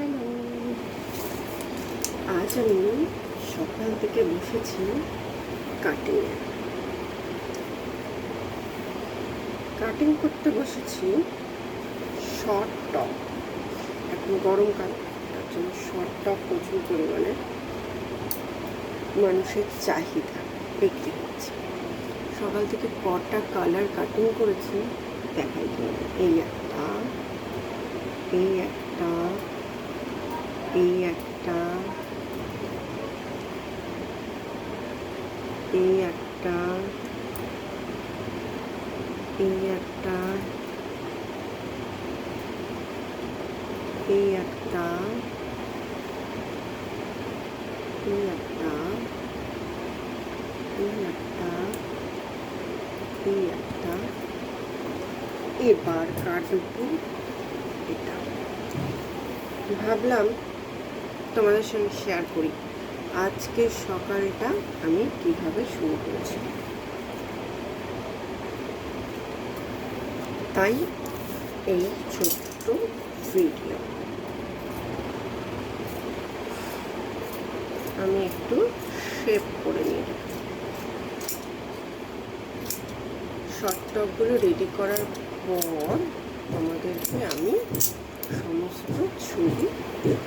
Hello, আজ আমি সকাল থেকে বসেছি কাটিংয়ে। কাটিং করতে বসেছি শর্ট টপ। এখন গরমকাল, তার জন্য শর্ট টপ প্রচুর পরিমাণে মানুষের চাহিদা বিক্রি হচ্ছে। সকাল থেকে কটা কালার কাটিং করেছি দেখাই তোমাদের। এই একটা, এই একটা, এই একটা, এই একটা, এই একটা, এই একটা, এই একটা, এই একটা, এই একটা, এবার কাটবো এটা। ভাবলাম তোমাদের সঙ্গে শেয়ার করি আজকে সকালটা আমি কিভাবে শুরু করেছি। তাই এই ছোট্ট ভিডিও। আমি একটু শেপ করে নিই। শর্ট টপগুলো রেডি করার পর তোমাদেরকে আমি সমস্ত ছবি দেব।